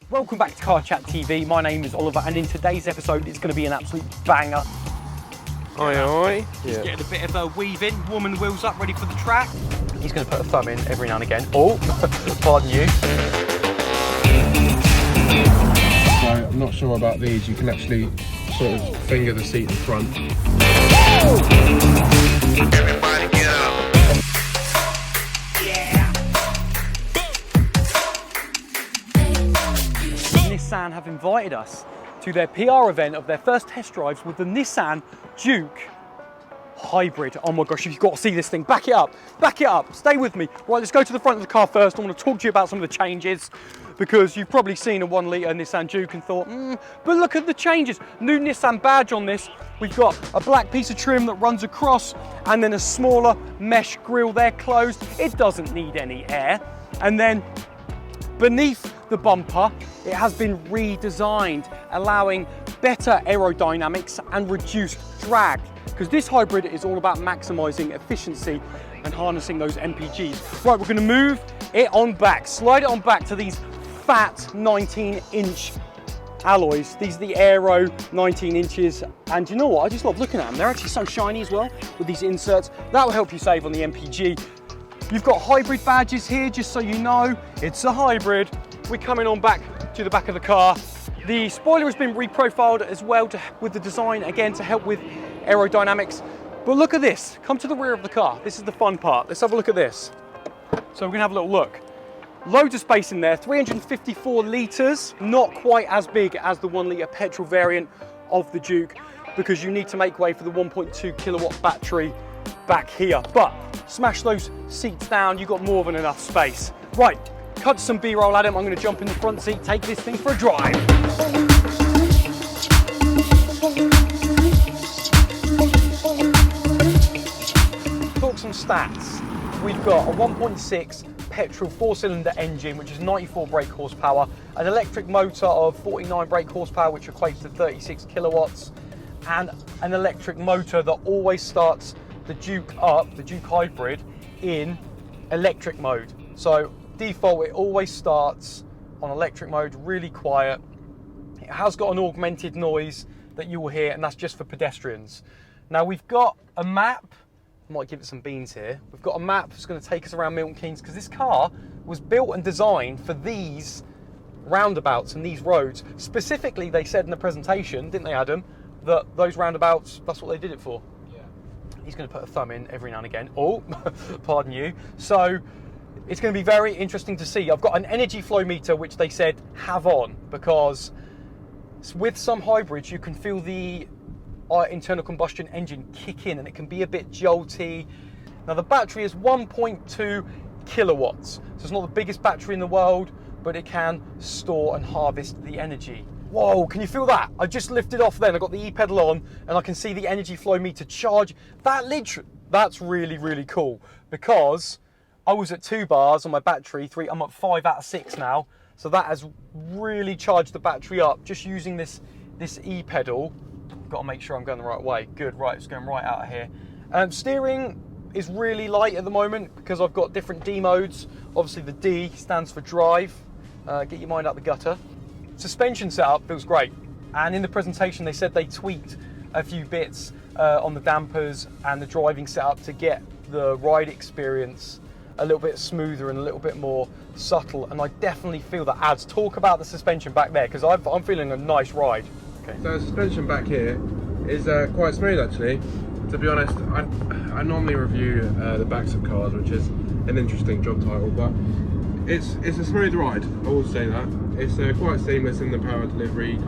Welcome back to Car Chat TV. My name is Oliver, and in today's episode, it's going to be an absolute banger. Oi. Just getting a bit of a weave in, warming the wheels up, ready for the track. He's going to put a thumb in every now and again. Oh, pardon you. So I'm not sure about these. You can actually sort of finger the seat in front. Everybody get up. Nissan have invited us to their PR event of their first test drives with the Nissan Juke HYBRID. Oh my gosh, you've got to see this thing. Back it up, stay with me. Right, let's go to the front of the car first. I want to talk to you about some of the changes because you've probably seen a 1 litre Nissan Juke and thought, but look at the changes. New Nissan badge on this. We've got a black piece of trim that runs across and then a smaller mesh grille there closed. It doesn't need any air. And then beneath the bumper, it has been redesigned, allowing better aerodynamics and reduced drag, because this hybrid is all about maximizing efficiency and harnessing those MPGs. Right, we're going to move it on back, slide it on back to these fat 19-inch alloys. These are the Aero 19 inches, and you know what? I just love looking at them. They're actually so shiny as well with these inserts. That will help you save on the MPG. You've got hybrid badges here, just so you know, it's a hybrid. We're coming on back to the back of the car. The spoiler has been reprofiled as well with the design, again, to help with aerodynamics. But look at this, come to the rear of the car. This is the fun part. Let's have a look at this. So we're gonna have a little look. Loads of space in there, 354 litres, not quite as big as the 1 litre petrol variant of the Juke, because you need to make way for the 1.2 kilowatt battery back here. But smash those seats down, you've got more than enough space. Right, cut some B-roll, Adam. I'm going to jump in the front seat, take this thing for a drive. Talk some stats. We've got a 1.6 petrol 4-cylinder engine, which is 94 brake horsepower, an electric motor of 49 brake horsepower, which equates to 36 kilowatts, and an electric motor that always starts the Juke up, the Juke HYBRID, in electric mode. So default, it always starts on electric mode, really quiet. It has got an augmented noise that you will hear, and that's just for pedestrians. Now we've got a map, I might give it some beans here. We've got a map that's going to take us around Milton Keynes, because this car was built and designed for these roundabouts and these roads. Specifically, they said in the presentation, didn't they, Adam, that those roundabouts, that's what they did it for. He's going to put a thumb in every now and again. Oh, pardon you. So it's going to be very interesting to see. I've got an energy flow meter, which they said have on, because with some hybrids, you can feel the internal combustion engine kick in, and it can be a bit jolty. Now the battery is 1.2 kilowatts. So it's not the biggest battery in the world, but it can store and harvest the energy. Whoa, can you feel that? I just lifted off then, I got the e-pedal on, and I can see the energy flow meter charge. That's really, really cool, because I was at 2 bars on my battery, I'm up 5 out of 6 now. So that has really charged the battery up, just using this e-pedal. Got to make sure I'm going the right way. Good, right, it's going right out of here. Steering is really light at the moment, because I've got different D modes. Obviously the D stands for drive, get your mind out the gutter. Suspension setup feels great, and in the presentation they said they tweaked a few bits on the dampers and the driving setup to get the ride experience a little bit smoother and a little bit more subtle, and I definitely feel that adds. Talk about the suspension back there, because I'm feeling a nice ride. Okay. So the suspension back here is quite smooth actually. To be honest, I normally review the backs of cars, which is an interesting job title, but it's a smooth ride, I will say that. It's quite seamless in the power delivery.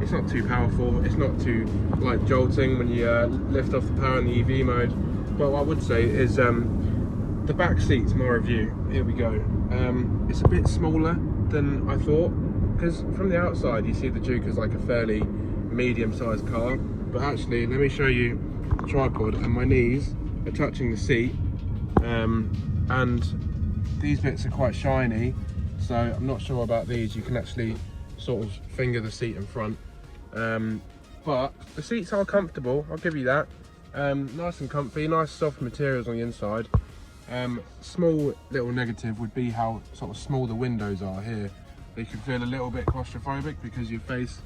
It's not too powerful, it's not too like jolting when you lift off the power in the EV mode. But what I would say is the back seats, my review, here we go. It's a bit smaller than I thought, because from the outside you see the Juke as like a fairly medium-sized car, but actually, let me show you the tripod, and my knees are touching the seat, and these bits are quite shiny, so I'm not sure about these. You can actually sort of finger the seat in front, but the seats are comfortable, I'll give you that. Nice and comfy, nice soft materials on the inside. Small little negative would be how sort of small the windows are here. they can feel a little bit claustrophobic because your face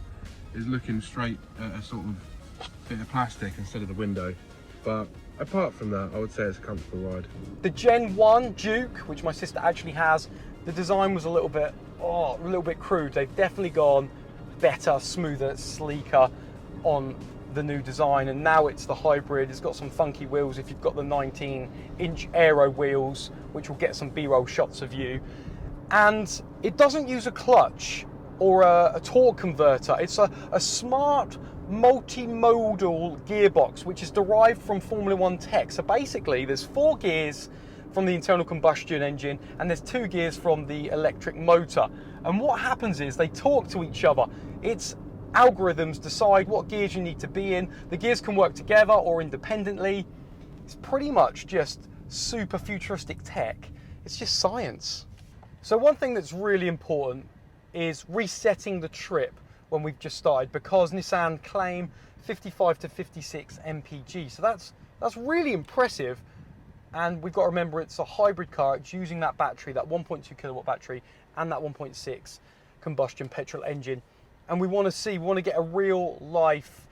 is looking straight at a sort of bit of plastic instead of the window. But apart from that, I would say it's a comfortable ride. The Gen 1 Juke, which my sister actually has, the design was a little bit crude. They've definitely gone better, smoother, sleeker on the new design, and now it's the hybrid. It's got some funky wheels if you've got the 19-inch aero wheels, which will get some B-roll shots of you. And it doesn't use a clutch or a torque converter. It's a smart multimodal gearbox, which is derived from Formula One tech. So basically, there's 4 gears from the internal combustion engine, and there's 2 gears from the electric motor. And what happens is they talk to each other. It's algorithms decide what gears you need to be in. The gears can work together or independently. It's pretty much just super futuristic tech. It's just science. So one thing that's really important is resetting the trip when we've just started, because Nissan claim 55 to 56 mpg. So that's really impressive. And we've got to remember it's a hybrid car. It's using that battery, that 1.2 kilowatt battery, and that 1.6 combustion petrol engine. And we want to get a real life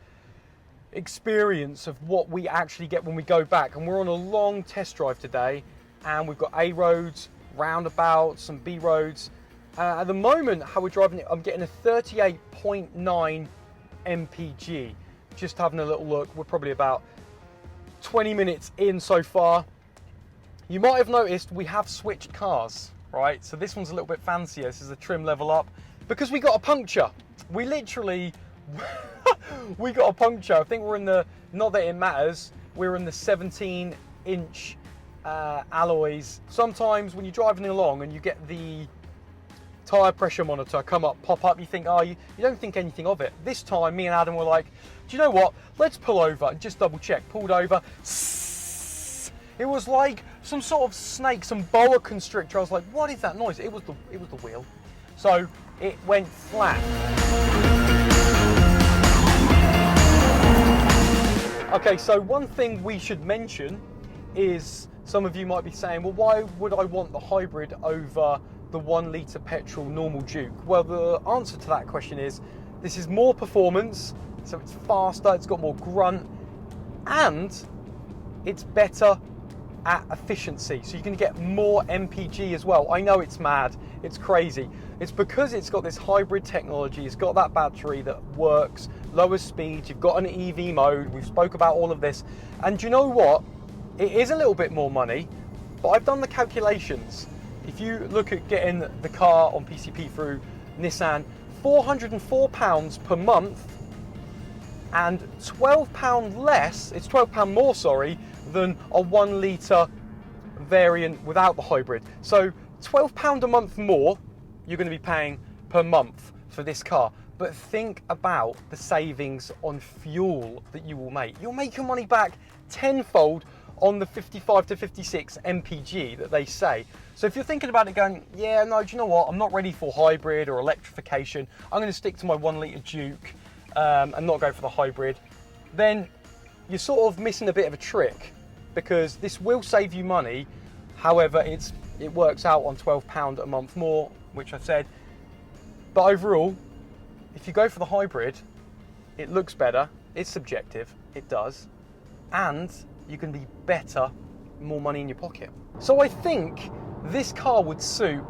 experience of what we actually get when we go back. And we're on a long test drive today, and we've got A roads, roundabouts, some B roads. At the moment, how we're driving it, I'm getting a 38.9 mpg. Just having a little look, we're probably about 20 minutes in so far. You might have noticed we have switched cars, right? So this one's a little bit fancier. This is a trim level up because we got a puncture. We literally, we got a puncture. I think we're in the, not that it matters, we're in the 17-inch alloys. Sometimes when you're driving along and you get the tyre pressure monitor pop up, you think, oh, you don't think anything of it. This time, me and Adam were like, do you know what? Let's pull over and just double check. Pulled over. It was like some sort of snake, some boa constrictor. I was like, what is that noise? It was the wheel. So it went flat. Okay, so one thing we should mention is, some of you might be saying, well, why would I want the hybrid over the 1 litre petrol normal Juke? Well, the answer to that question is, this is more performance, so it's faster, it's got more grunt, and it's better at efficiency, so you can get more MPG as well. I know it's mad, it's crazy. It's because it's got this hybrid technology, it's got that battery that works, lower speeds, you've got an EV mode, we've spoke about all of this, and do you know what? It is a little bit more money, but I've done the calculations. If you look at getting the car on PCP through Nissan, £404 per month, and £12 less, it's £12 more, sorry, than a 1 litre variant without the hybrid. So £12 a month more you're going to be paying per month for this car. But think about the savings on fuel that you will make. You'll make your money back tenfold on the 55 to 56 mpg that they say. So if you're thinking about it going, yeah, no, do you know what? I'm not ready for hybrid or electrification. I'm going to stick to my 1 litre Juke and not go for the hybrid. Then you're sort of missing a bit of a trick, because this will save you money. However, it works out on £12 a month more, which I've said. But overall, if you go for the hybrid, it looks better. It's subjective, it does. And you can be better, more money in your pocket. So I think this car would suit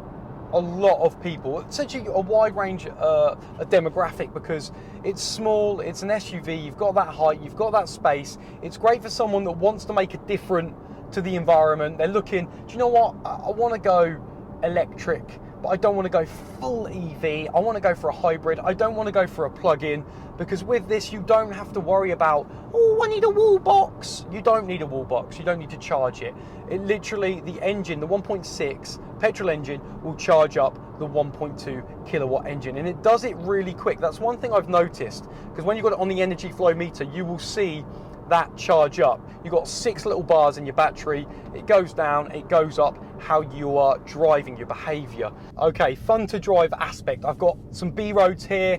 a lot of people, essentially a wide range a demographic, because it's small, it's an SUV, you've got that height, you've got that space. It's great for someone that wants to make a difference to the environment. They're looking, do you know what, I want to go electric, but I don't want to go full EV. I want to go for a hybrid. I don't want to go for a plug-in, because with this you don't have to worry about, oh, I need a wall box. You don't need a wall box. You don't need to charge it. It literally, the engine, the 1.6 petrol engine will charge up the 1.2 kilowatt engine, and it does it really quick. That's one thing I've noticed, because when you've got it on the energy flow meter, you will see that charge up. You've got 6 little bars in your battery. It goes down, it goes up, how you are driving, your behavior. Okay, fun to drive aspect. I've got some B roads here.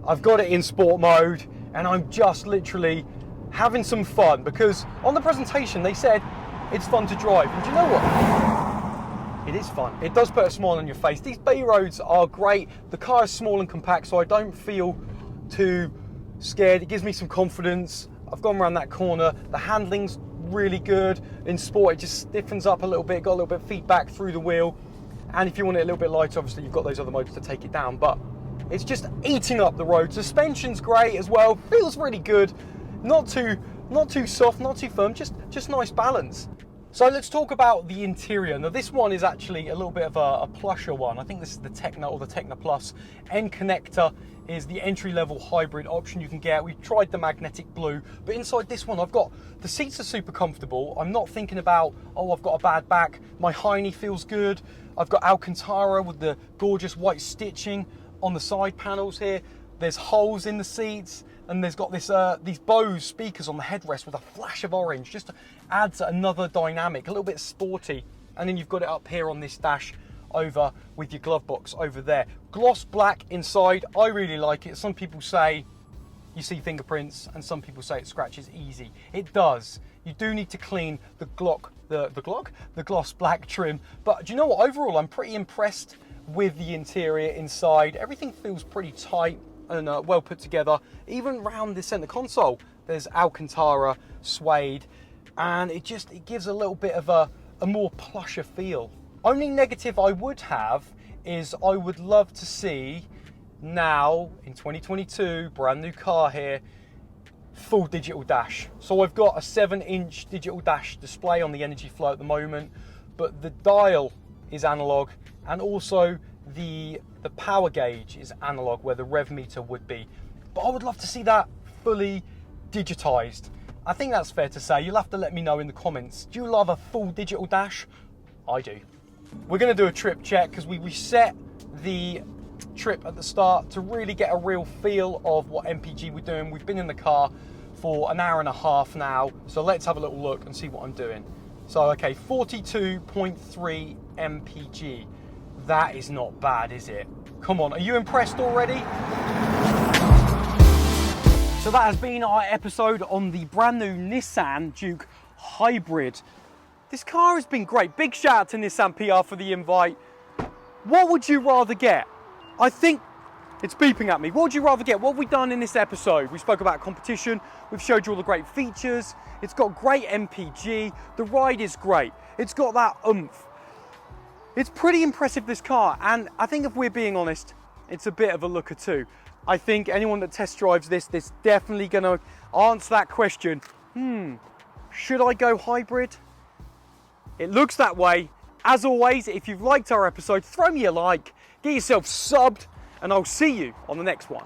I've got it in sport mode, and I'm just literally having some fun, because on the presentation they said it's fun to drive. And do you know what? It is fun. It does put a smile on your face. These bay roads are great. The car is small and compact, so I don't feel too scared. It gives me some confidence. I've gone around that corner. The handling's really good. In sport, it just stiffens up a little bit, got a little bit of feedback through the wheel. And if you want it a little bit lighter, obviously you've got those other modes to take it down, but it's just eating up the road. Suspension's great as well. Feels really good. Not too soft, not too firm, just nice balance. So let's talk about the interior. Now this one is actually a little bit of a plusher one. I think this is the Techno or the Techno Plus. End connector is the entry-level hybrid option you can get. We've tried the magnetic blue, but inside this one the seats are super comfortable. I'm not thinking about, oh, I've got a bad back. My hiney feels good. I've got Alcantara with the gorgeous white stitching on the side panels here. There's holes in the seats, and there's got this these Bose speakers on the headrest with a flash of orange, just adds another dynamic, a little bit sporty. And then you've got it up here on this dash over with your glove box over there. Gloss black inside, I really like it. Some people say you see fingerprints, and some people say it scratches easy. It does. You do need to clean the gloss black trim. But do you know what? Overall, I'm pretty impressed with the interior inside. Everything feels pretty tight and well put together. Even around the center console, there's Alcantara suede, and it gives a little bit of a more plusher feel. Only negative I would have is I would love to see now in 2022, brand new car here, full digital dash. So I've got a 7-inch digital dash display on the Energy Flow at the moment, but the dial is analog, and also the power gauge is analog where the rev meter would be. But I would love to see that fully digitized. I think that's fair to say. You'll have to let me know in the comments. Do you love a full digital dash? I do. We're going to do a trip check because we reset the trip at the start to really get a real feel of what MPG we're doing. We've been in the car for an hour and a half now, so let's have a little look and see what I'm doing. So okay, 42.3 MPG. That is not bad, is it? Come on, are you impressed already? So that has been our episode on the brand new Nissan Juke Hybrid. This car has been great. Big shout out to Nissan PR for the invite. What would you rather get? I think it's beeping at me. What would you rather get? What have we done in this episode? We spoke about competition. We've showed you all the great features. It's got great MPG. The ride is great. It's got that oomph. It's pretty impressive, this car. And I think if we're being honest, it's a bit of a looker too. I think anyone that test drives this definitely going to answer that question. Should I go hybrid? It looks that way. As always, if you've liked our episode, throw me a like, get yourself subbed, and I'll see you on the next one.